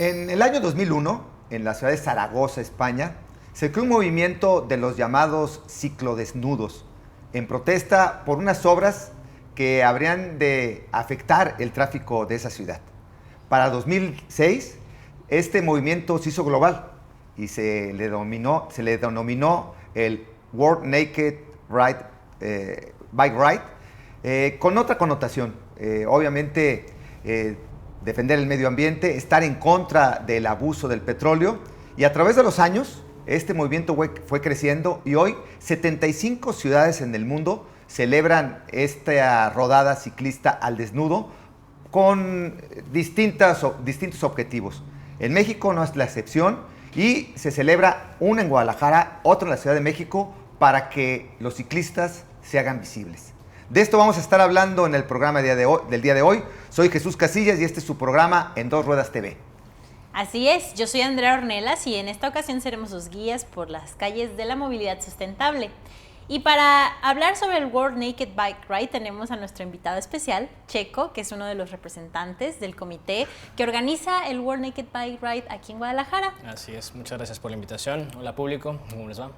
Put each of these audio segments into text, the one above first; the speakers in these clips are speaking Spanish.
En el año 2001, en la ciudad de Zaragoza, España, se creó un movimiento de los llamados ciclodesnudos, en protesta por unas obras que habrían de afectar el tráfico de esa ciudad. Para 2006, este movimiento se hizo global y se le denominó el World Naked Bike Ride, con otra connotación. Obviamente, defender el medio ambiente, estar en contra del abuso del petróleo, y a través de los años este movimiento fue creciendo y hoy 75 ciudades en el mundo celebran esta rodada ciclista al desnudo con distintos objetivos. En México no es la excepción y se celebra una en Guadalajara, otra en la Ciudad de México, para que los ciclistas se hagan visibles. De esto vamos a estar hablando en el programa del día de hoy. Soy Jesús Casillas y este es su programa En Dos Ruedas TV. Así es, yo soy Andrea Ornelas y en esta ocasión seremos sus guías por las calles de la movilidad sustentable. Y para hablar sobre el World Naked Bike Ride tenemos a nuestro invitado especial, Checo, que es uno de los representantes del comité que organiza el World Naked Bike Ride aquí en Guadalajara. Así es, muchas gracias por la invitación. Hola público, ¿cómo les va?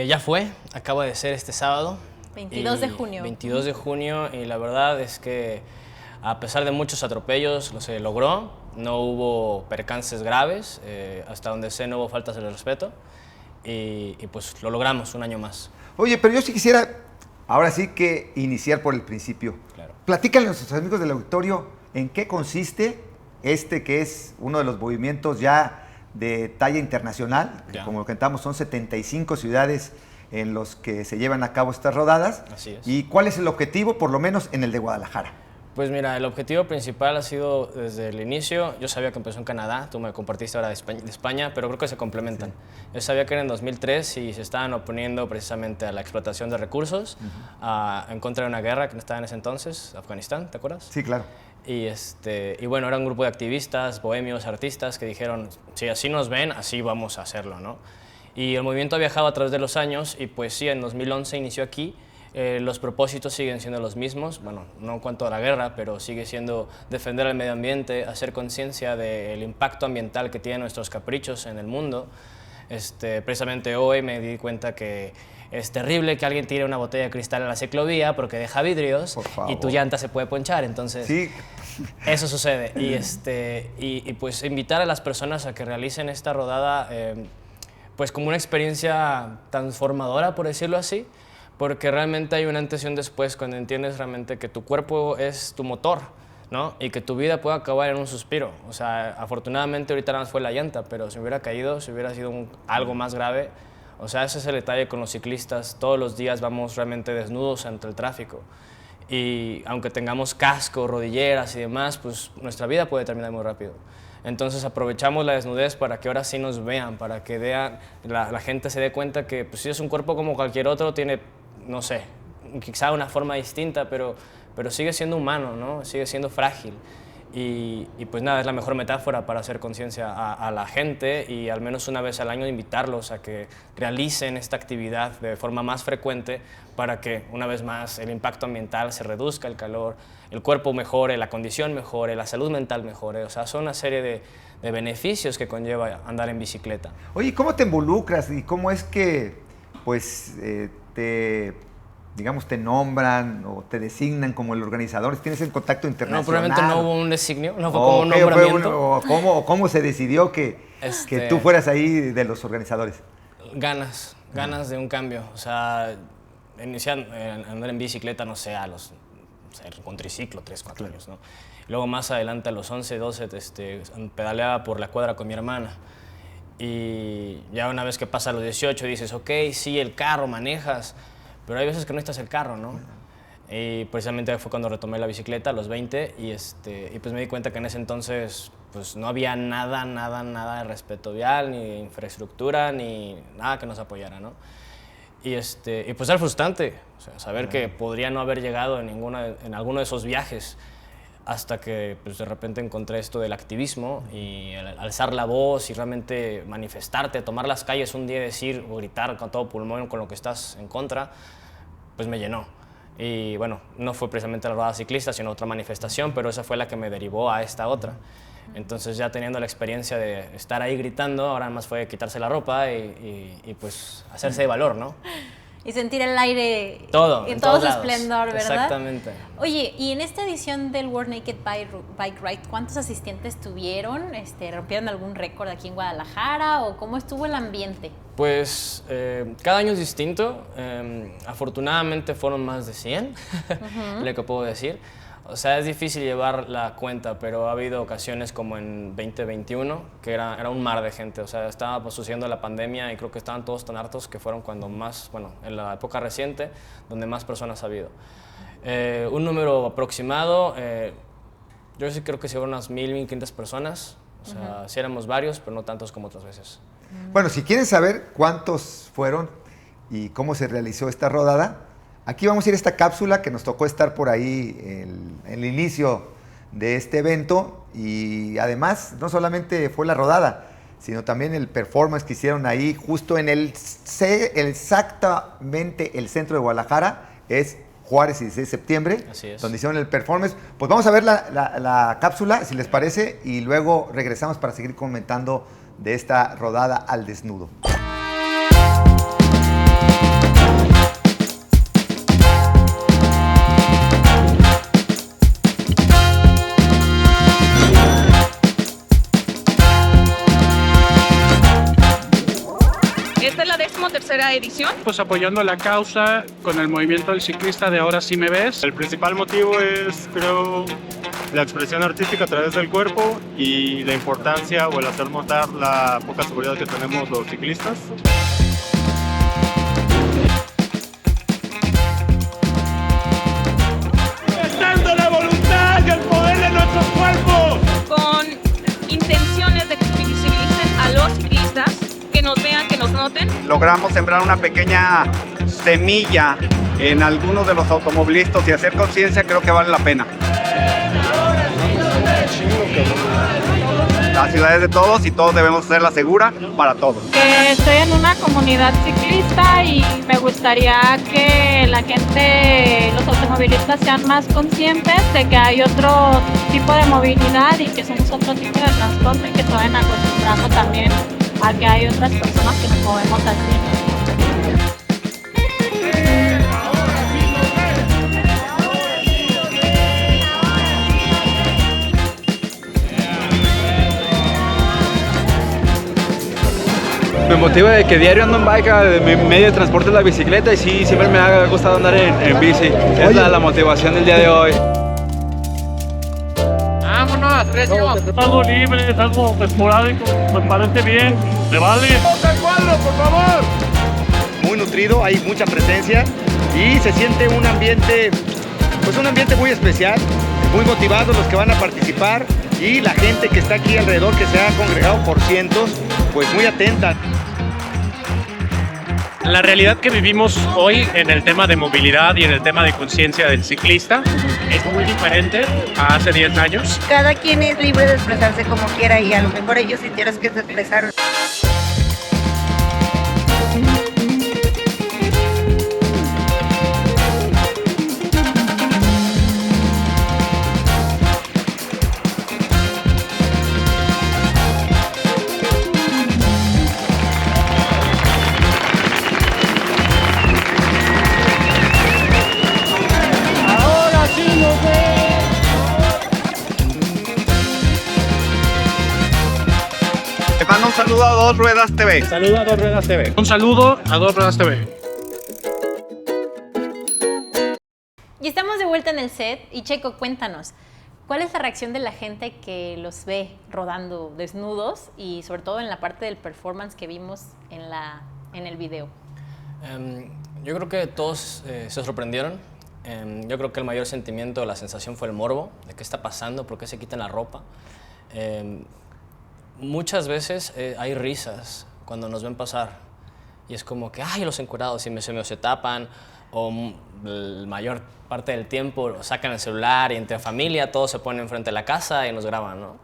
Ya fue, acaba de ser este sábado. 22 de junio. 22 de junio y la verdad es que a pesar de muchos atropellos se logró, no hubo percances graves, hasta donde sé no hubo faltas de respeto y pues lo logramos un año más. Oye, pero yo sí quisiera, ahora sí que iniciar por el principio. Claro. Platícale a nuestros amigos del auditorio en qué consiste que es uno de los movimientos ya de talla internacional, que como comentamos son 75 ciudades en los que se llevan a cabo estas rodadas. Así es. ¿Y cuál es el objetivo, por lo menos en el de Guadalajara? Pues mira, el objetivo principal ha sido desde el inicio. Yo sabía que empezó en Canadá, tú me compartiste ahora de España, pero creo que se complementan. Sí. Yo sabía que era en 2003 y se estaban oponiendo precisamente a la explotación de recursos, en contra de una guerra que estaba en ese entonces, Afganistán, ¿te acuerdas? Sí, claro. Y bueno, era un grupo de activistas, bohemios, artistas que dijeron, si así nos ven, así vamos a hacerlo, ¿no? Y el movimiento ha viajado a través de los años y pues sí, en 2011 inició aquí. Los propósitos siguen siendo los mismos, bueno, no en cuanto a la guerra, pero sigue siendo defender el medio ambiente, hacer conciencia del impacto ambiental que tienen nuestros caprichos en el mundo. Precisamente hoy me di cuenta que es terrible que alguien tire una botella de cristal en la ciclovía porque deja vidrios y tu llanta se puede ponchar, entonces sí. Eso sucede. Y pues invitar a las personas a que realicen esta rodada pues como una experiencia transformadora, por decirlo así, porque realmente hay un antes y un después cuando entiendes realmente que tu cuerpo es tu motor, ¿no? Y que tu vida puede acabar en un suspiro. O sea, afortunadamente ahorita nada más fue la llanta, pero si hubiera caído, si hubiera sido algo más grave, o sea, ese es el detalle con los ciclistas. Todos los días vamos realmente desnudos ante el tráfico. Y aunque tengamos casco, rodilleras y demás, pues nuestra vida puede terminar muy rápido. Entonces aprovechamos la desnudez para que ahora sí nos vean, para que la gente se dé cuenta que pues, si es un cuerpo como cualquier otro, tiene, no sé, quizá una forma distinta, pero sigue siendo humano, ¿no? Sigue siendo frágil. Y pues nada, es la mejor metáfora para hacer conciencia a la gente y al menos una vez al año invitarlos a que realicen esta actividad de forma más frecuente para que una vez más el impacto ambiental se reduzca, el calor, el cuerpo mejore, la condición mejore, la salud mental mejore. O sea, son una serie de beneficios que conlleva andar en bicicleta. Oye, ¿cómo te involucras y cómo es que pues te nombran o te designan como el organizador? ¿Tienes el contacto internacional? No, probablemente no hubo un designio, no fue como un nombramiento. ¿Cómo se decidió que tú fueras ahí de los organizadores? Ganas de un cambio. O sea, iniciar andar en bicicleta, no sé, con triciclo, 3, 4 años, ¿no? Luego más adelante, a los 11, 12, pedaleaba por la cuadra con mi hermana. Y ya una vez que pasa a los 18 dices, ok, sí, el carro, manejas, pero hay veces que no necesitas el carro, ¿no? Y precisamente fue cuando retomé la bicicleta a los 20 y pues me di cuenta que en ese entonces pues no había nada de respeto vial, ni de infraestructura, ni nada que nos apoyara, ¿no? Y pues era frustrante, o sea, saber que podría no haber llegado en alguno de esos viajes, hasta que pues, de repente encontré esto del activismo y el alzar la voz y realmente manifestarte, tomar las calles un día y decir o gritar con todo pulmón con lo que estás en contra, pues me llenó. Y bueno, no fue precisamente la rodada ciclista, sino otra manifestación, pero esa fue la que me derivó a esta otra. Entonces ya teniendo la experiencia de estar ahí gritando, ahora más fue quitarse la ropa y pues hacerse de valor, ¿no? Y sentir el aire Todo, en en todo todos su lados. esplendor, ¿verdad? Exactamente. Oye, y en esta edición del World Naked Bike Ride, ¿cuántos asistentes tuvieron? ¿Rompieron algún récord aquí en Guadalajara o cómo estuvo el ambiente? Pues cada año es distinto. Afortunadamente fueron más de 100, lo que puedo decir. O sea, es difícil llevar la cuenta, pero ha habido ocasiones como en 2021 que era un mar de gente. O sea, estaba pues, sucediendo la pandemia y creo que estaban todos tan hartos que fueron cuando más, bueno, en la época reciente, donde más personas ha habido. Un número aproximado, yo sí creo que sí fueron unas 1,500 personas. O sea, sí éramos varios, pero no tantos como otras veces. Bueno, si quieren saber cuántos fueron y cómo se realizó esta rodada, aquí vamos a ir a esta cápsula que nos tocó estar por ahí en el inicio de este evento y además no solamente fue la rodada, sino también el performance que hicieron ahí justo en exactamente el centro de Guadalajara, es Juárez 16 de septiembre, Así es. donde hicieron el performance. Pues vamos a ver la cápsula, si les parece, y luego regresamos para seguir comentando de esta rodada al desnudo. Esta es la 13ª edición. Pues apoyando la causa con el movimiento del ciclista de Ahora Sí Me Ves. El principal motivo es, creo, la expresión artística a través del cuerpo y la importancia o el hacer notar la poca seguridad que tenemos los ciclistas. ¡Manifestando la voluntad y el poder de nuestros cuerpos! Con intenciones de que visibilicen a los ciclistas, que nos vean, que nos noten. Logramos sembrar una pequeña semilla en algunos de los automovilistas y hacer conciencia, creo que vale la pena. La ciudad es de todos y todos debemos hacerla segura para todos. Estoy en una comunidad ciclista y me gustaría que la gente, los automovilistas sean más conscientes de que hay otro tipo de movilidad y que somos otro tipo de transporte y que se vayan acostumbrando también a que hay otras personas que nos movemos así. Me motiva de que diario ando en bike, de mi medio de transporte es la bicicleta y sí, siempre me ha gustado andar en bici. Es la motivación del día de hoy. ¡Vámonos, Recio! Es algo libre, es algo esporádico, me parece bien. ¿Le vale? ¡Ponte el cuadro, por favor! Muy nutrido, hay mucha presencia y se siente un ambiente, pues un ambiente muy especial, muy motivados los que van a participar y la gente que está aquí alrededor, que se ha congregado por cientos, pues muy atenta. La realidad que vivimos hoy en el tema de movilidad y en el tema de conciencia del ciclista es muy diferente a hace 10 años. Cada quien es libre de expresarse como quiera y a lo mejor ellos sintieron que se expresaron. Te mando un saludo a Dos Ruedas TV. Saludos a Dos Ruedas TV. Un saludo a Dos Ruedas TV. Y estamos de vuelta en el set y Checo, cuéntanos, ¿cuál es la reacción de la gente que los ve rodando desnudos y sobre todo en la parte del performance que vimos en el video? Yo creo que todos se sorprendieron. Yo creo que el mayor sentimiento, la sensación fue el morbo, de qué está pasando, por qué se quitan la ropa. Muchas veces hay risas cuando nos ven pasar y es como que, ay, los encuerados, se tapan o la mayor parte del tiempo sacan el celular y entre familia todos se ponen enfrente de la casa y nos graban, ¿no?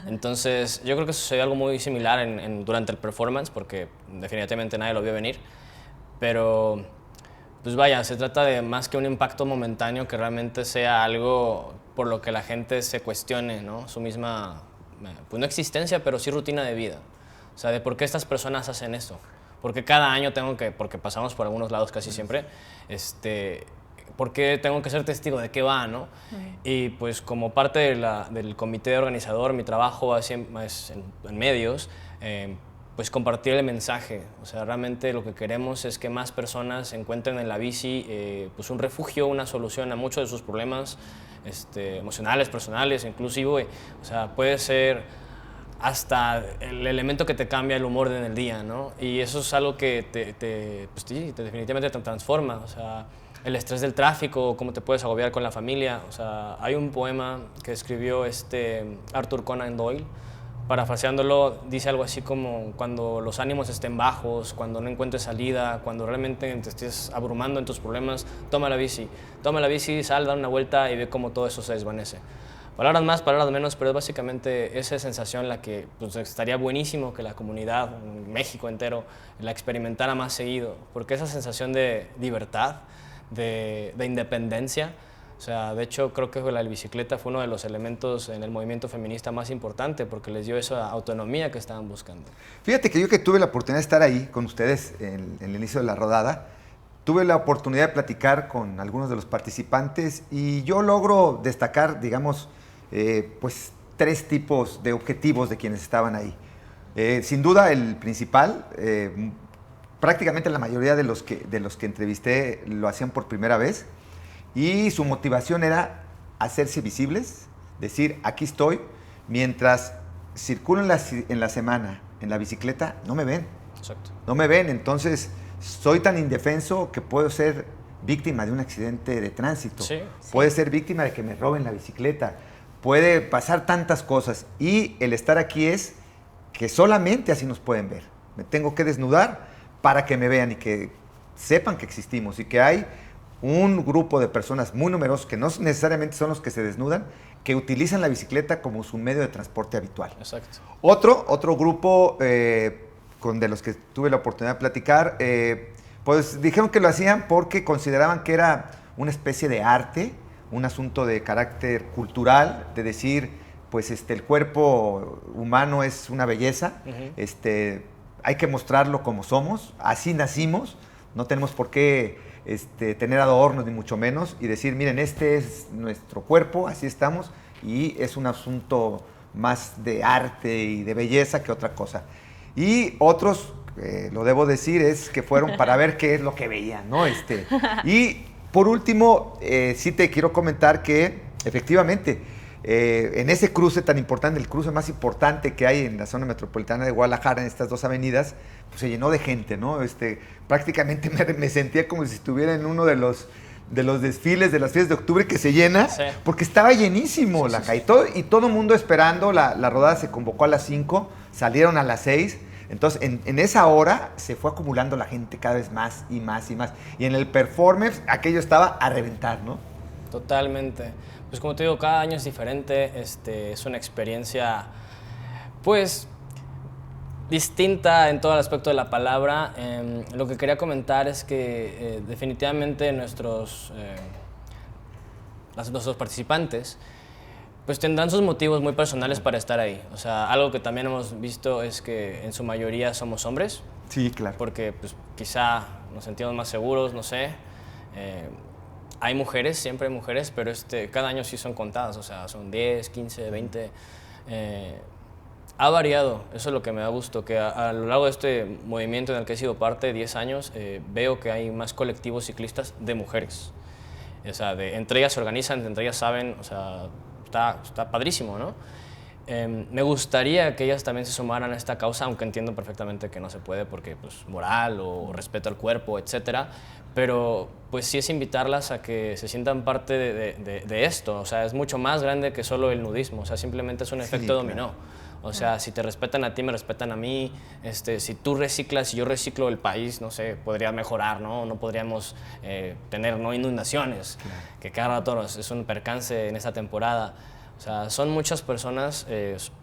Entonces yo creo que sucedió algo muy similar durante el performance porque definitivamente nadie lo vio venir, pero pues vaya, se trata de más que un impacto momentáneo, que realmente sea algo por lo que la gente se cuestione, ¿no? Su misma, pues no existencia, pero sí rutina de vida. O sea, de por qué estas personas hacen esto. Porque cada año porque pasamos por algunos lados casi siempre, ¿por qué tengo que ser testigo de qué va, no? Y pues como parte del comité organizador, mi trabajo es en medios, pues compartir el mensaje. O sea, realmente lo que queremos es que más personas encuentren en la bici pues un refugio, una solución a muchos de sus problemas emocionales, personales, inclusive. O sea, puede ser hasta el elemento que te cambia el humor en el día, ¿no? Y eso es algo que definitivamente te transforma. O sea, el estrés del tráfico, cómo te puedes agobiar con la familia. O sea, hay un poema que escribió Arthur Conan Doyle, parafraseándolo, dice algo así como: cuando los ánimos estén bajos, cuando no encuentres salida, cuando realmente te estés abrumando en tus problemas, toma la bici, sal, da una vuelta y ve cómo todo eso se desvanece. Palabras más, palabras menos, pero es básicamente esa sensación la que pues, estaría buenísimo que la comunidad, México entero, la experimentara más seguido, porque esa sensación de libertad, de independencia, o sea, de hecho creo que la bicicleta fue uno de los elementos en el movimiento feminista más importante, porque les dio esa autonomía que estaban buscando. Fíjate que yo que tuve la oportunidad de estar ahí con ustedes en el inicio de la rodada, tuve la oportunidad de platicar con algunos de los participantes y yo logro destacar, digamos, pues 3 tipos de objetivos de quienes estaban ahí. Sin duda el principal, prácticamente la mayoría de los que entrevisté lo hacían por primera vez y su motivación era hacerse visibles, decir aquí estoy, mientras circulo en la semana en la bicicleta, no me ven. Exacto. No me ven, entonces soy tan indefenso que puedo ser víctima de un accidente de tránsito, puede ser víctima de que me roben la bicicleta, puede pasar tantas cosas y el estar aquí es que solamente así nos pueden ver. Me tengo que desnudar para que me vean y que sepan que existimos y que hay un grupo de personas muy numerosos que no necesariamente son los que se desnudan, que utilizan la bicicleta como su medio de transporte habitual. Exacto. Otro grupo de los que tuve la oportunidad de platicar, pues dijeron que lo hacían porque consideraban que era una especie de arte, un asunto de carácter cultural, de decir, pues el cuerpo humano es una belleza, hay que mostrarlo como somos, así nacimos, no tenemos por qué tener adornos ni mucho menos, y decir, miren, este es nuestro cuerpo, así estamos, y es un asunto más de arte y de belleza que otra cosa. Y otros, lo debo decir, es que fueron para ver qué es lo que veían, ¿no? Y por último, sí te quiero comentar que efectivamente en ese cruce tan importante, el cruce más importante que hay en la zona metropolitana de Guadalajara, en estas 2 avenidas, pues se llenó de gente, ¿no? Prácticamente me sentía como si estuviera en uno de los desfiles de las fiestas de octubre que se llena, porque estaba llenísimo la calle. Y todo el mundo esperando, la rodada se convocó a las 5, salieron a las 6. Entonces, en esa hora se fue acumulando la gente cada vez más y más y más. Y en el performance, aquello estaba a reventar, ¿no? Totalmente. Pues como te digo, cada año es diferente. Es una experiencia, pues, distinta en todo el aspecto de la palabra. Lo que quería comentar es que definitivamente nuestros participantes pues tendrán sus motivos muy personales para estar ahí. O sea, algo que también hemos visto es que en su mayoría somos hombres. Sí, claro. Porque pues, quizá nos sentimos más seguros, no sé. Hay mujeres, siempre hay mujeres, pero cada año sí son contadas. O sea, son 10, 15, 20. Ha variado, eso es lo que me da gusto, que a lo largo de este movimiento en el que he sido parte, 10 años, veo que hay más colectivos ciclistas de mujeres. O sea, entre ellas se organizan, entre ellas saben, o sea, está padrísimo, ¿no? Me gustaría que ellas también se sumaran a esta causa, aunque entiendo perfectamente que no se puede porque pues, moral o respeto al cuerpo, etcétera, pero pues sí es invitarlas a que se sientan parte de esto. O sea, es mucho más grande que solo el nudismo, o sea, simplemente es un efecto dominó. O sea, si te respetan a ti, me respetan a mí. Si tú reciclas y yo reciclo, el país, no sé, podría mejorar, ¿no? No podríamos tener inundaciones, que cada rato es un percance en esta temporada. O sea, son muchas personas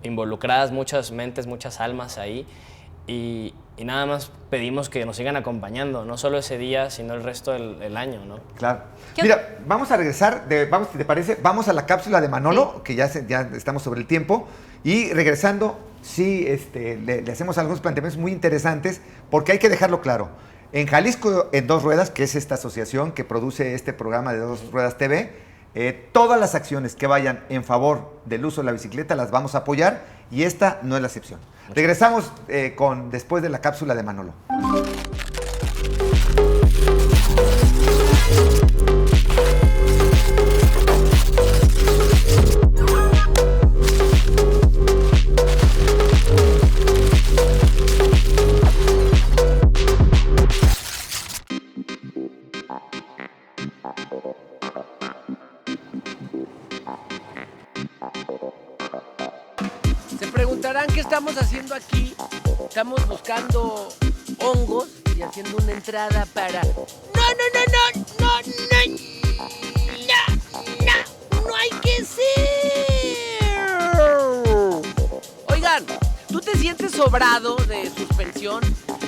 involucradas, muchas mentes, muchas almas ahí. y nada más pedimos que nos sigan acompañando, no solo ese día, sino el resto del año, ¿no? Claro. Mira, vamos a regresar, si te parece, vamos a la cápsula de Manolo, que ya estamos sobre el tiempo, y regresando, sí, le hacemos algunos planteamientos muy interesantes, porque hay que dejarlo claro. En Jalisco en Dos Ruedas, que es esta asociación que produce este programa de Dos Ruedas TV, todas las acciones que vayan en favor del uso de la bicicleta las vamos a apoyar, y esta no es la excepción. Regresamos después de la cápsula de Manolo. ¿Qué estamos haciendo aquí? Estamos buscando hongos y haciendo una entrada para... No hay que ser. Oigan, ¿tú te sientes sobrado de suspensión?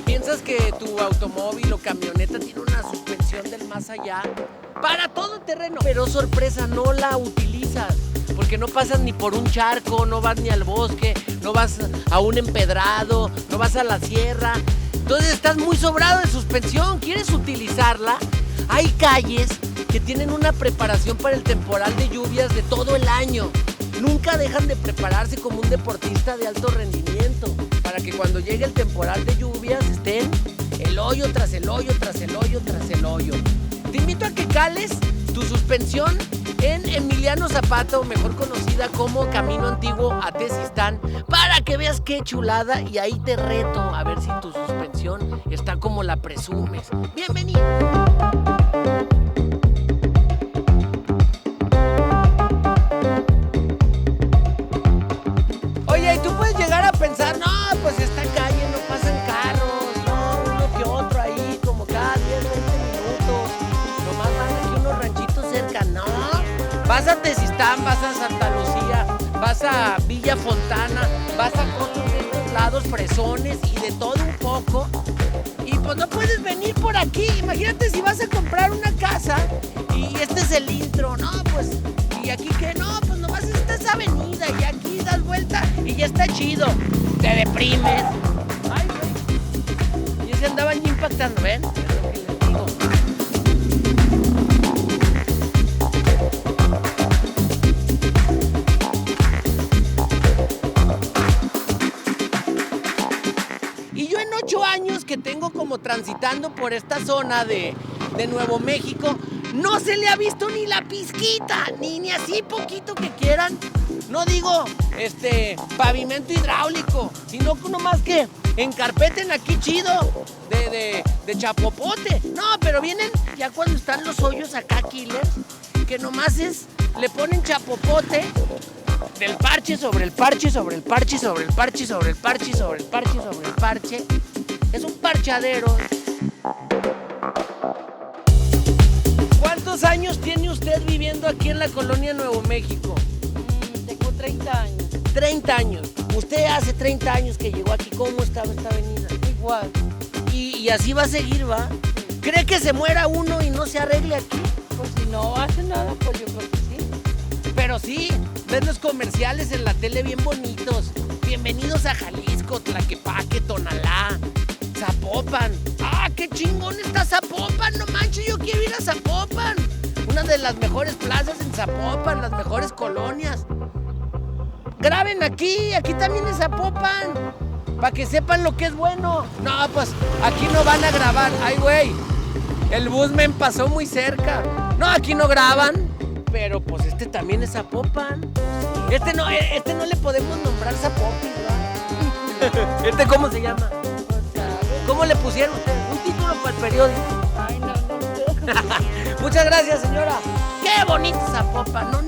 ¿Piensas que tu automóvil o camioneta tiene una suspensión del más allá? Para todo terreno. Pero sorpresa, no la utilizas. Porque no pasas ni por un charco, no vas ni al bosque, no vas a un empedrado, no vas a la sierra. Entonces estás muy sobrado de suspensión, ¿quieres utilizarla? Hay calles que tienen una preparación para el temporal de lluvias de todo el año. Nunca dejan de prepararse como un deportista de alto rendimiento, para que cuando llegue el temporal de lluvias estén el hoyo tras el hoyo, tras el hoyo, tras el hoyo. Te invito a que cales tu suspensión en Emiliano Zapata, o mejor conocida como Camino Antiguo a Tezistán, para que veas qué chulada, y ahí te reto a ver si tu suspensión está como la presumes. ¡Bienvenido! Oye, y tú puedes llegar a pensar, no, pues esta calle no pasan carros, no, uno que otro ahí, como cada 10, 20 minutos, nomás van aquí unos ranchitos cerca, no. Vas a Tezistán, vas a Santa Lucía, vas a Villa Fontana, vas a costos de estos lados, fresones y de todo un poco. Y pues no puedes venir por aquí. Imagínate si vas a comprar una casa y este es el intro, no, pues, y aquí que no, pues nomás esta es avenida y aquí das vuelta y ya está chido. Te deprimes. Ay, güey. Y se andaban impactando, ¿ven? Es lo que les digo. Años que tengo como transitando por esta zona de Nuevo México, no se le ha visto ni la pizquita, ni así poquito que quieran. No digo pavimento hidráulico, sino nomás que encarpeten aquí chido de chapopote. No, pero vienen ya cuando están los hoyos acá, killers, que nomás le ponen chapopote del parche sobre el parche, sobre el parche, sobre el parche, sobre el parche, sobre el parche, sobre el parche. Es un parchadero. ¿Cuántos años tiene usted viviendo aquí en la colonia Nuevo México? Tengo 30 años. 30 años. Usted hace 30 años que llegó aquí. ¿Cómo estaba esta avenida? Igual. Y así va a seguir, ¿va? ¿Cree que se muera uno y no se arregle aquí? Pues si no hace nada, pues yo creo que sí. Pero sí, ves los comerciales en la tele bien bonitos. Bienvenidos a Jalisco, Tlaquepaque, Tonalá, Zapopan. ¡Ah, qué chingón está Zapopan! No manches, yo quiero ir a Zapopan. Una de las mejores plazas en Zapopan, las mejores colonias. Graben aquí también es Zapopan, para que sepan lo que es bueno. No, pues aquí no van a grabar. Ay, güey, el bus me pasó muy cerca. No, aquí no graban, pero pues este también es Zapopan. Este no le podemos nombrar Zapopan, ¿verdad? ¿Cómo se llama? ¿Cómo le pusieron ustedes? Un título para el periódico. Ay, no. Muchas gracias, señora. ¡Qué bonito Zapopan! No hay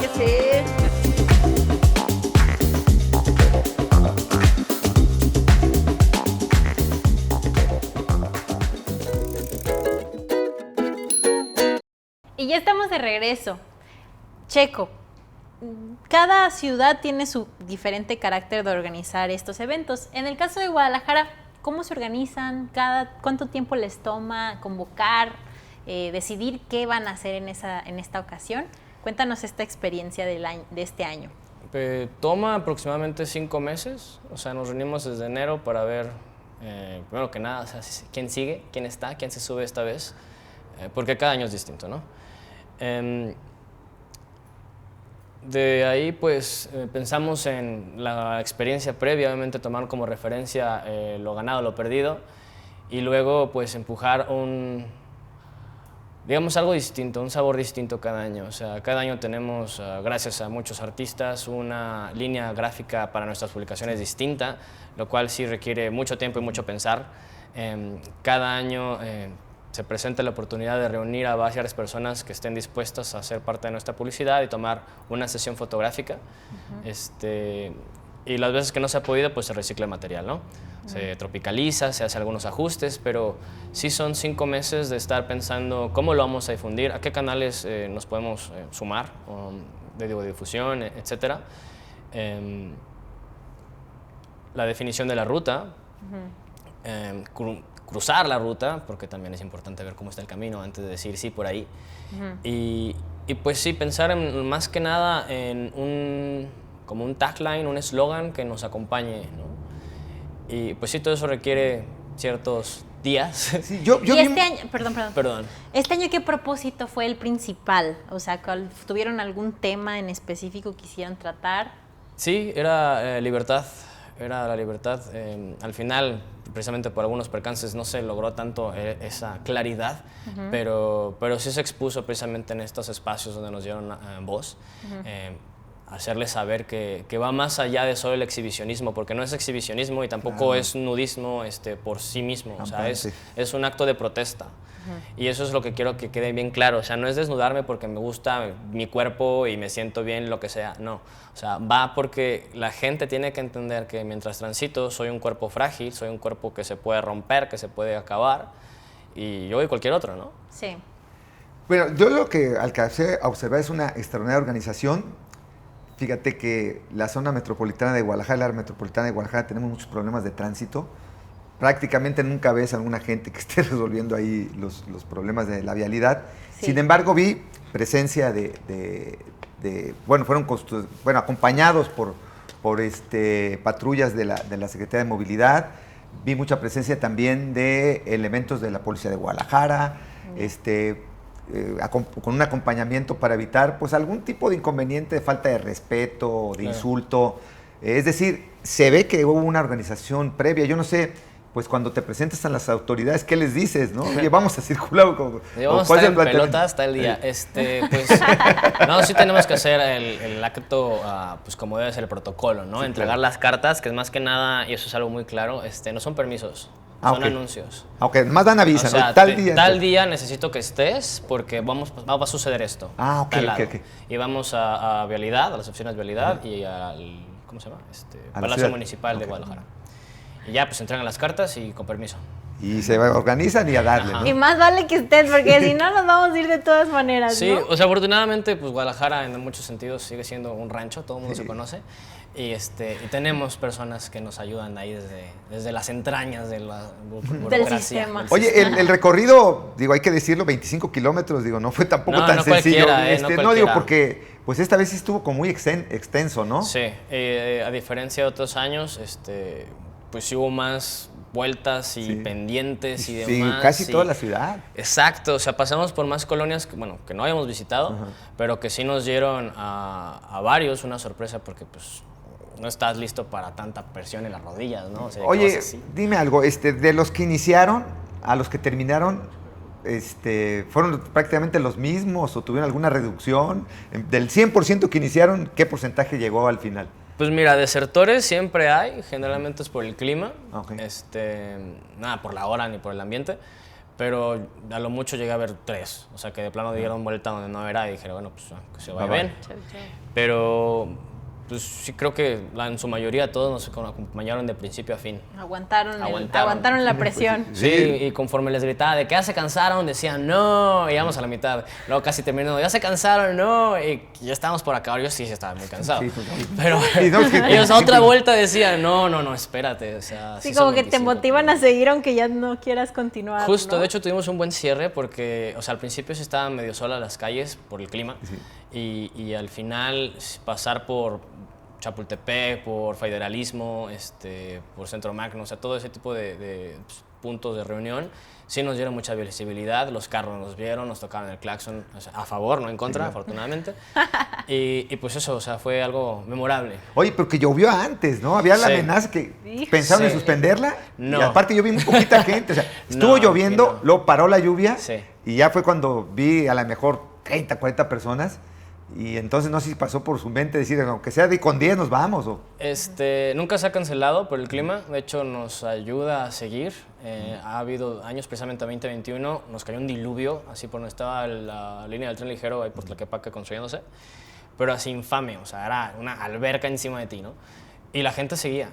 que ser. Y ya estamos de regreso. Checo, cada ciudad tiene su diferente carácter de organizar estos eventos. En el caso de Guadalajara, ¿cómo se organizan? ¿Cuánto tiempo les toma convocar, decidir qué van a hacer en esta ocasión? Cuéntanos esta experiencia de este año. Toma aproximadamente 5 meses, o sea, nos reunimos desde enero para ver, primero que nada, o sea, quién sigue, quién está, quién se sube esta vez, porque cada año es distinto, ¿no? De ahí, pues, pensamos en la experiencia previa, obviamente tomar como referencia lo ganado, lo perdido, y luego, pues, empujar digamos, algo distinto, un sabor distinto cada año. O sea, cada año tenemos, gracias a muchos artistas, una línea gráfica para nuestras publicaciones distinta, lo cual sí requiere mucho tiempo y mucho pensar. Cada año se presenta la oportunidad de reunir a varias personas que estén dispuestas a ser parte de nuestra publicidad y tomar una sesión fotográfica. Y las veces que no se ha podido, pues se recicla el material, ¿no? Se tropicaliza, se hace algunos ajustes, pero sí son 5 meses de estar pensando cómo lo vamos a difundir, a qué canales nos podemos sumar, de difusión, etc. La definición de la ruta, cruzar la ruta, porque también es importante ver cómo está el camino antes de decir sí por ahí. Y pues sí, pensar más que nada en como un tagline, un eslogan que nos acompañe, ¿no? Y pues sí, todo eso requiere ciertos días. Sí, y este año, perdón. ¿Este año qué propósito fue el principal? O sea, ¿tuvieron algún tema en específico que quisieran tratar? Sí, era libertad. Era la libertad. Al final, precisamente por algunos percances, no se logró tanto esa claridad, pero sí se expuso precisamente en estos espacios donde nos dieron voz. Hacerles saber que va más allá de solo el exhibicionismo, porque no es exhibicionismo y tampoco es nudismo por sí mismo, o sea, es un acto de protesta. Y eso es lo que quiero que quede bien claro, o sea, no es desnudarme porque me gusta mi cuerpo y me siento bien, lo que sea, no. O sea, va porque la gente tiene que entender que mientras transito soy un cuerpo frágil, soy un cuerpo que se puede romper, que se puede acabar, y yo y cualquier otro, ¿no? Sí. Bueno, yo lo que alcancé a observar es una extraordinaria organización. Fíjate que la zona metropolitana de Guadalajara, la área metropolitana de Guadalajara, tenemos muchos problemas de tránsito. Prácticamente nunca ves a alguna gente que esté resolviendo ahí los problemas de la vialidad. Sí. Sin embargo, vi presencia fueron acompañados por patrullas de la Secretaría de Movilidad. Vi mucha presencia también de elementos de la Policía de Guadalajara, con un acompañamiento para evitar pues algún tipo de inconveniente, de falta de respeto, de insulto. Es decir, se ve que hubo una organización previa. Yo no sé, pues cuando te presentas a las autoridades, ¿qué les dices, no? Oye, vamos a circular. Vamos a estar en pelota hasta el día. Pues, no, sí tenemos que hacer el acto, pues como debe ser el protocolo, ¿no? Sí, entregar las cartas, que es más que nada, y eso es algo muy claro, no son permisos. Son anuncios. Ok, más dan aviso, o sea, ¿no? Tal día necesito que estés porque va a suceder esto. Ok. Y vamos a Vialidad, a las oficinas de Vialidad y al, ¿cómo se llama? Palacio Municipal de Guadalajara. Y ya, pues entregan las cartas y con permiso. Y se organizan y a darle, ¿no? Y más vale que estés, porque si no nos vamos a ir de todas maneras, sí, ¿no? O sea, afortunadamente, pues Guadalajara en muchos sentidos sigue siendo un rancho, todo el mundo se conoce. Y tenemos personas que nos ayudan ahí desde las entrañas de la burocracia. Del sistema. Oye, el recorrido, hay que decirlo, 25 kilómetros, no fue tampoco tan sencillo. No digo porque, pues esta vez sí estuvo como muy extenso, ¿no? Sí, a diferencia de otros años, pues sí hubo más vueltas y pendientes y demás. Sí, casi toda la ciudad. Exacto, o sea, pasamos por más colonias que no habíamos visitado, pero que sí nos dieron a varios una sorpresa porque pues no estás listo para tanta presión en las rodillas, ¿no? O sea, oye, dime algo, de los que iniciaron a los que terminaron, ¿fueron prácticamente los mismos o tuvieron alguna reducción? Del 100% que iniciaron, ¿qué porcentaje llegó al final? Pues mira, desertores siempre hay, generalmente es por el clima, nada por la hora ni por el ambiente, pero a lo mucho llegué a ver 3, o sea que de plano dieron vuelta donde no era y dijeron, bueno, pues que se vaya bien. Pero pues sí creo que en su mayoría todos nos acompañaron de principio a fin. Aguantaron la presión. Sí, y conforme les gritaba de que ya se cansaron, decían no, y íbamos a la mitad. Luego casi terminando, ya se cansaron, no, y ya estábamos por acabar. Yo sí estaba muy cansado. Sí, pero ellos a otra vuelta decían, no, espérate. O sea, sí, como que te motivan a seguir aunque ya no quieras continuar. Justo, ¿no? de hecho tuvimos un buen cierre porque, o sea, al principio sí estaban medio solas las calles por el clima. Sí. Y al final pasar por Chapultepec, por Federalismo, por Centro Magno, o sea, todo ese tipo de puntos de reunión, sí nos dieron mucha visibilidad, los carros nos vieron, nos tocaron el claxon, o sea, a favor, no en contra, afortunadamente. Y pues eso, o sea, fue algo memorable. Oye, pero que llovió antes, ¿no? Había la amenaza que pensaron en suspenderla. No. Y aparte yo vi muy poquita gente, o sea, estuvo lloviendo, luego paró la lluvia y ya fue cuando vi a lo mejor 30, 40 personas. Y entonces no sé si pasó por su mente decir, aunque sea con 10 nos vamos. Nunca se ha cancelado por el clima, de hecho nos ayuda a seguir. Ha habido años, precisamente 2021, nos cayó un diluvio, así por donde estaba la línea del tren ligero, ahí por Tlaquepaque construyéndose, pero así infame, o sea, era una alberca encima de ti, ¿no? Y la gente seguía,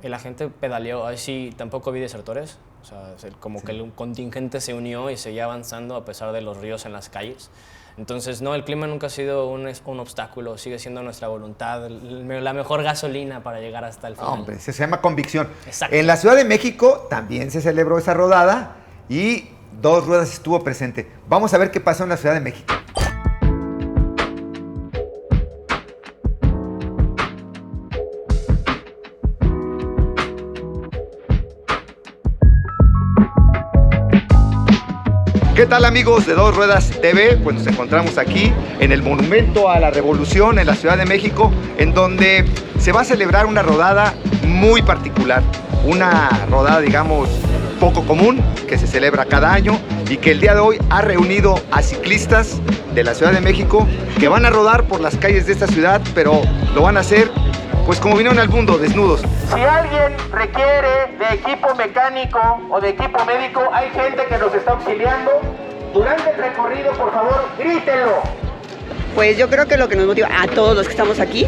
y la gente pedaleó, ahí sí tampoco vi desertores, o sea, como que el contingente se unió y seguía avanzando a pesar de los ríos en las calles. Entonces, no, el clima nunca ha sido un obstáculo, sigue siendo nuestra voluntad, la mejor gasolina para llegar hasta el final. Hombre, se llama convicción. Exacto. En la Ciudad de México también se celebró esa rodada y Dos Ruedas estuvo presente. Vamos a ver qué pasó en la Ciudad de México. ¿Qué tal, amigos de Dos Ruedas TV? Pues nos encontramos aquí en el Monumento a la Revolución en la Ciudad de México, en donde se va a celebrar una rodada muy particular, una rodada, digamos, poco común, que se celebra cada año y que el día de hoy ha reunido a ciclistas de la Ciudad de México que van a rodar por las calles de esta ciudad, pero lo van a hacer pues como vinieron al mundo, desnudos. Si alguien requiere de equipo mecánico o de equipo médico, hay gente que nos está auxiliando. Durante el recorrido, por favor, grítenlo. Pues yo creo que lo que nos motiva a todos los que estamos aquí,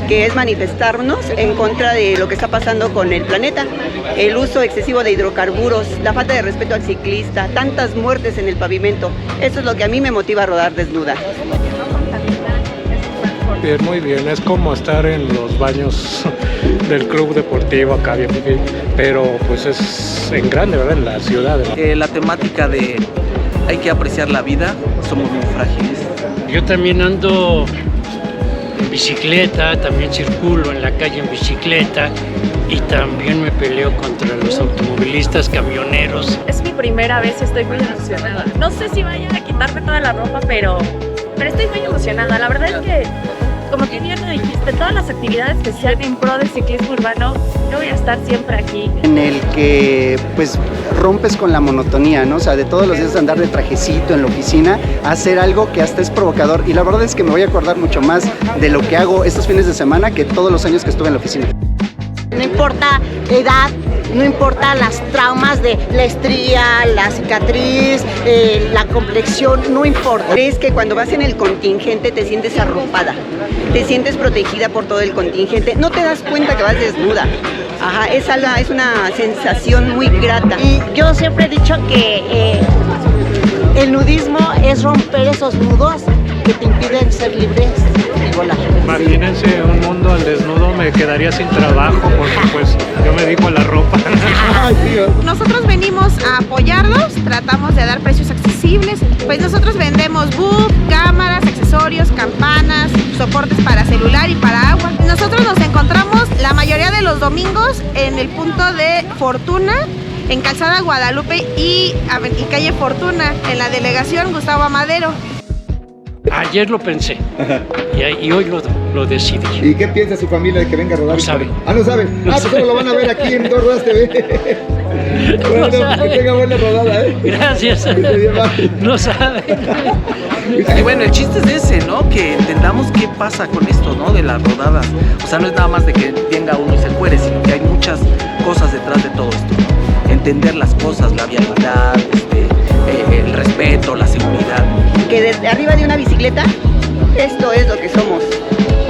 que es manifestarnos en contra de lo que está pasando con el planeta, el uso excesivo de hidrocarburos, la falta de respeto al ciclista, tantas muertes en el pavimento. Eso es lo que a mí me motiva a rodar desnuda. Bien, muy bien, es como estar en los baños del club deportivo acá, pero pues es en grande, ¿verdad? En la ciudad. La temática de hay que apreciar la vida, somos muy frágiles. Yo también ando en bicicleta, también circulo en la calle en bicicleta y también me peleo contra los automovilistas, camioneros. Es mi primera vez y estoy muy emocionada. No sé si vaya a quitarme toda la ropa, pero estoy muy emocionada. La verdad es que, como que bien lo dijiste, todas las actividades que se hagan en pro del ciclismo urbano, yo voy a estar siempre aquí. En el que pues rompes con la monotonía, ¿no? O sea, de todos los días andar de trajecito en la oficina, hacer algo que hasta es provocador. Y la verdad es que me voy a acordar mucho más de lo que hago estos fines de semana que todos los años que estuve en la oficina. No importa edad, no importa las traumas de la estría, la cicatriz, la complexión, no importa. Es que cuando vas en el contingente te sientes arropada, te sientes protegida por todo el contingente, no te das cuenta que vas desnuda. Ajá, es una sensación muy grata. Y yo siempre he dicho que el nudismo es romper esos nudos que te impiden ser libres y volar. Imagínense un mundo al desnudo, me quedaría sin trabajo porque pues yo me dedico a la ropa. Nosotros venimos a apoyarlos, tratamos de dar precios accesibles, pues nosotros vendemos buff, cámaras, accesorios, campanas, soportes para celular y para agua. Nosotros nos encontramos la mayoría de los domingos en el punto de Fortuna, en Calzada Guadalupe y calle Fortuna, en la delegación Gustavo Amadero. Ayer lo pensé y hoy lo decidí. ¿Y qué piensa su familia de que venga a rodar? No sabe. No saben. Pues solo lo van a ver aquí en Dos Ruedas TV. Bueno, que tenga buena rodada, ¿eh? Gracias. No saben. Y bueno, el chiste es ese, ¿no? Que entendamos qué pasa con esto, ¿no? De las rodadas. O sea, no es nada más de que venga uno y se encuere, sino que hay muchas cosas detrás de todo esto, ¿no? Entender las cosas, la vialidad, el respeto, la seguridad. Que desde arriba de una bicicleta, esto es lo que somos.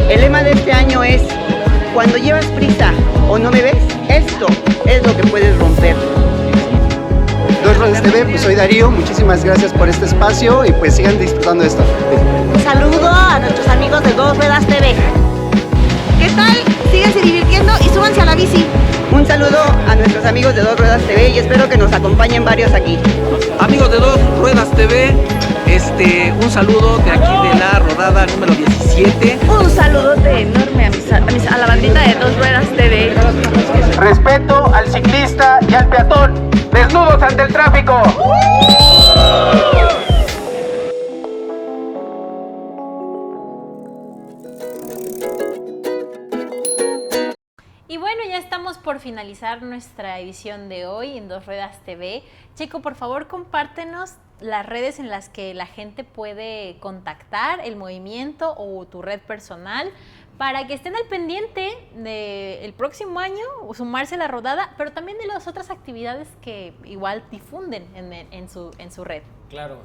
El lema de este año es, cuando llevas prisa o no me ves, esto es lo que puedes romper. Dos Ruedas TV, pues soy Darío, muchísimas gracias por este espacio y pues sigan disfrutando de esto. Un saludo a nuestros amigos de Dos Ruedas TV. ¿Qué tal? Síganse divirtiendo y súbanse a la bici. Un saludo a nuestros amigos de Dos Ruedas TV y espero que nos acompañen varios aquí. Amigos de Dos Ruedas TV, un saludo de aquí de la rodada número 17. Un saludote enorme a la bandita de Dos Ruedas TV. Respeto al ciclista y al peatón. Desnudos ante el tráfico. Y bueno, ya estamos por finalizar nuestra edición de hoy en Dos Ruedas TV. Checo, por favor, compártenos las redes en las que la gente puede contactar el movimiento o tu red personal para que estén al pendiente del próximo año o sumarse a la rodada, pero también de las otras actividades que igual difunden en su red. Claro,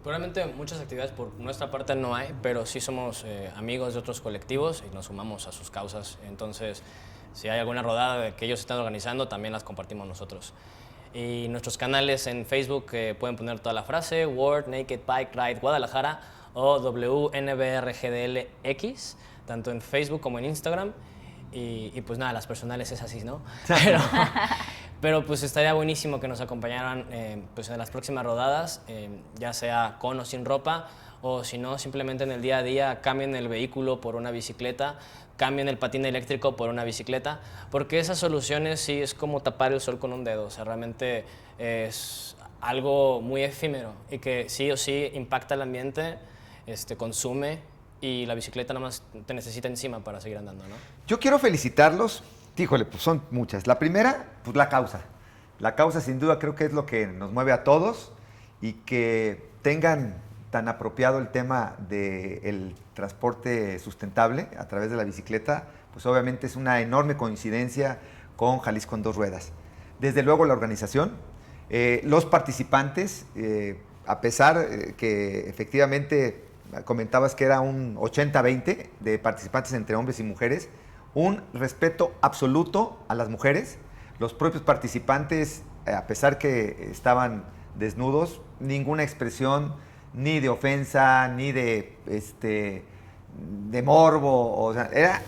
probablemente muchas actividades por nuestra parte no hay, pero sí somos amigos de otros colectivos y nos sumamos a sus causas. Entonces, si hay alguna rodada que ellos están organizando, también las compartimos nosotros. Y nuestros canales en Facebook pueden poner toda la frase, World Naked Bike Ride Guadalajara o WNBRGDLX, tanto en Facebook como en Instagram. Y pues nada, las personales es así, ¿no? Pero pues estaría buenísimo que nos acompañaran pues en las próximas rodadas, ya sea con o sin ropa, o si no, simplemente en el día a día cambien el vehículo por una bicicleta, cambien el patín eléctrico por una bicicleta, porque esas soluciones sí es como tapar el sol con un dedo, o sea, realmente es algo muy efímero y que sí o sí impacta el ambiente, consume, y la bicicleta nada más te necesita encima para seguir andando, ¿no? Yo quiero felicitarlos. Híjole, pues son muchas. La primera, pues la causa. La causa sin duda creo que es lo que nos mueve a todos y que tengan tan apropiado el tema del transporte sustentable a través de la bicicleta, pues obviamente es una enorme coincidencia con Jalisco en Dos Ruedas. Desde luego la organización, los participantes, a pesar que efectivamente comentabas que era un 80-20 de participantes entre hombres y mujeres, un respeto absoluto a las mujeres. Los propios participantes, a pesar que estaban desnudos, ninguna expresión ni de ofensa, ni de morbo, o sea, era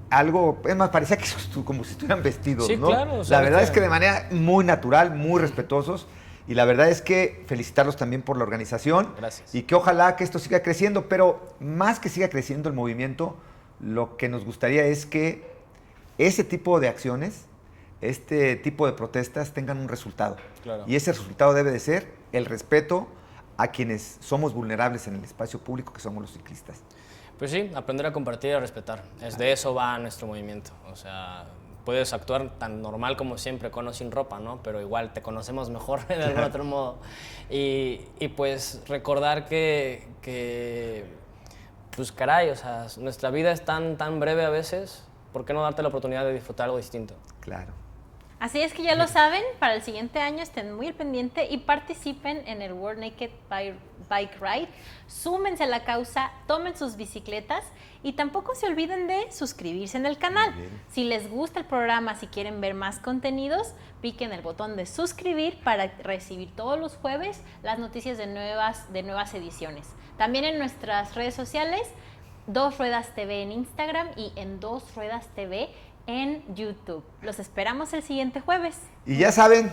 algo, es más, parecía que como si estuvieran vestidos, sí, ¿no? Claro, o sea, la verdad es que de manera muy natural, muy respetuosos, y la verdad es que felicitarlos también por la organización. Gracias. Y que ojalá que esto siga creciendo, pero más que siga creciendo el movimiento, lo que nos gustaría es que ese tipo de acciones, este tipo de protestas tengan un resultado. Claro. Y ese resultado debe de ser el respeto a quienes somos vulnerables en el espacio público, que somos los ciclistas. Pues sí, aprender a compartir y a respetar. De eso va nuestro movimiento. O sea, puedes actuar tan normal como siempre, con o sin ropa, ¿no? Pero igual te conocemos mejor de algún otro modo. Y pues recordar que pues caray, o sea, nuestra vida es tan breve a veces, ¿por qué no darte la oportunidad de disfrutar algo distinto? Claro. Así es que ya lo saben, para el siguiente año estén muy al pendiente y participen en el World Naked Bike Ride. Súmense a la causa, tomen sus bicicletas y tampoco se olviden de suscribirse en el canal. Si les gusta el programa, si quieren ver más contenidos, piquen el botón de suscribir para recibir todos los jueves las noticias de nuevas ediciones. También en nuestras redes sociales, Dos Ruedas TV en Instagram y en Dos Ruedas TV en YouTube. Los esperamos el siguiente jueves. Y ya saben,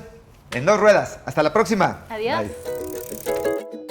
en Dos Ruedas. Hasta la próxima. Adiós. Bye.